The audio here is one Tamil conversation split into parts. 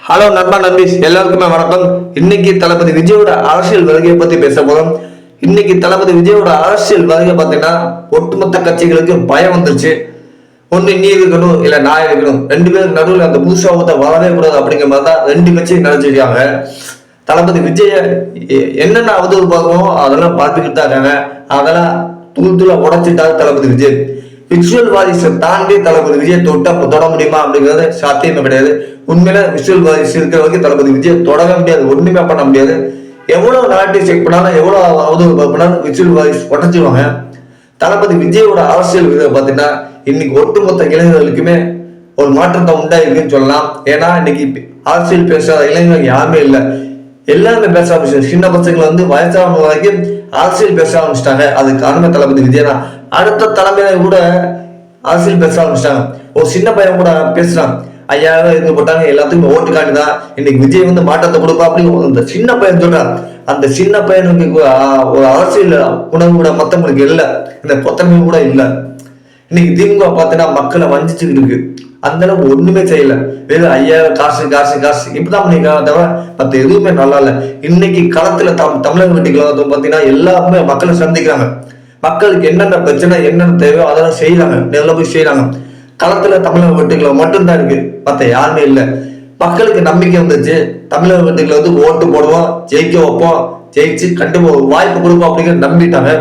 ஹலோ நண்பா நம்பீஸ் எல்லாருக்குமே வணக்கம். இன்னைக்கு தளபதி விஜயோட அரசியல் வருகையை பத்தி பேச போறோம். இன்னைக்கு தளபதி விஜயோட அரசியல் வருகை பார்த்தீங்கன்னா ஒட்டுமொத்த கட்சிகளுக்கு பயம் வந்துருச்சு. ஒண்ணு நீ இருக்கணும் இல்ல நான் இருக்கணும், ரெண்டு பேருக்கு நடுவில் அந்த பூசாவத்தை வரவே கூடாது அப்படிங்கிற மாதிரி தான் ரெண்டு கட்சியும் நினைச்சிருக்காங்க. தளபதி விஜய என்னென்ன அவதூறு பார்க்கணும் அதெல்லாம் பார்த்துக்கிட்டு தான் இருக்காங்க. அதெல்லாம் தூள் தூள உடைச்சிட்டாரு தளபதி விஜய். விசுவல் வாரிசை தாண்டி தளபதி விஜய் தொட முடியுமா அப்படிங்கிறது சாத்தியமே கிடையாது. உண்மையில விசுவல் வாரிசு இருக்கிற வரைக்கும் தளபதி விஜய் தொடர முடியாது, ஒண்ணுமே பண்ண முடியாது. எவ்வளவு நாட்டி செக் பண்ணாலும் எவ்வளவு அவதூறு பண்ணாலும் விசுவல் வாரிசு உடச்சிருவாங்க. தளபதி விஜயோட அரசியல் பாத்தீங்கன்னா இன்னைக்கு ஒட்டுமொத்த இளைஞர்களுக்குமே ஒரு மாற்றத்தை உண்டாயிருக்குன்னு சொல்லலாம். ஏன்னா இன்னைக்கு அரசியல் பேசாத இளைஞர்கள் யாருமே இல்லை, எல்லாருமே பேச ஆரம்பிச்சு. சின்ன பசங்களை வயசான வரைக்கும் அரசியல் பேச ஆரம்பிச்சிட்டாங்க. அதுக்கு காரணமே தளபதி விஜய் தான். அடுத்த தலைமையில கூட அரசியல் பேச ஆரம்பிச்சிட்டாங்க. ஒரு சின்ன பையன் கூட பேசுறான், 5000 இருந்து போட்டாங்க எல்லாத்துக்குமே ஓட்டு காட்டுதான், இன்னைக்கு விஜய் மாற்றத்தை கொடுப்பா அப்படின்னு அந்த சின்ன பையன் சொல்றான். அந்த சின்ன பையனுக்கு ஒரு அரசியல் உணவு கூட மத்தவங்களுக்கு இல்லை, இந்த பொத்தமை கூட இல்லை. இன்னைக்கு திமுக பார்த்தீங்கன்னா மக்களை வஞ்சிச்சுக்கிட்டு இருக்கு. அந்த அளவுக்கு ஒண்ணுமே செய்யல, வெறும் 5000 காசு காசு காசு இப்படிதான் பண்ணிருக்காங்க தவிர மத்த எதுவுமே நல்லா இல்லை. இன்னைக்கு களத்துல தமிழக வெட்டிகளை பார்த்தீங்கன்னா எல்லாருமே மக்களை சந்திக்கிறாங்க. மக்களுக்கு என்னென்ன பிரச்சனை என்னென்ன தேவையோ அதெல்லாம் செய்யறாங்க, நேரில் போய் செய்யறாங்க. களத்துல தமிழக வெட்டுக்களை மட்டும்தான் இருக்கு, மத்த யாருமே இல்லை. மக்களுக்கு நம்பிக்கை வந்துச்சு, தமிழக வெட்டுக்களை ஓட்டு போடுவோம், ஜெயிக்க வைப்போம், ஜெயிச்சு கண்டிப்பா ஒரு வாய்ப்பு கொடுப்போம் அப்படிங்கிற நம்பிட்டாங்க.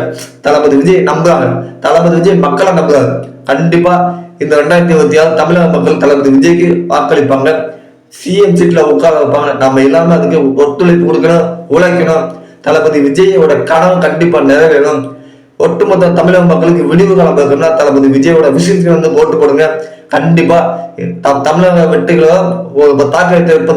தளபதி விஜய் நம்புறாங்க, தளபதி விஜய் மக்களை நம்புறாங்க. கண்டிப்பா இந்த 2026 தமிழக மக்கள் தளபதி விஜய்க்கு வாக்களிப்பாங்க, சிஎம் சீட்ல உட்கார வைப்பாங்க. நம்ம எல்லாமே அதுக்கு ஒத்துழைப்பு கொடுக்கணும், உழைக்கணும். தளபதி விஜயோட கனவு கண்டிப்பா நிறைவேறும். ஒட்டுமொத்த தமிழக மக்களுக்கு விடிவு காலம் இருக்குன்னா தளபதி விஜயோட விஷயத்துக்கு ஓட்டு போடுங்க. கண்டிப்பா தமிழக வெற்றிகளோ ஒரு தாக்கத்தை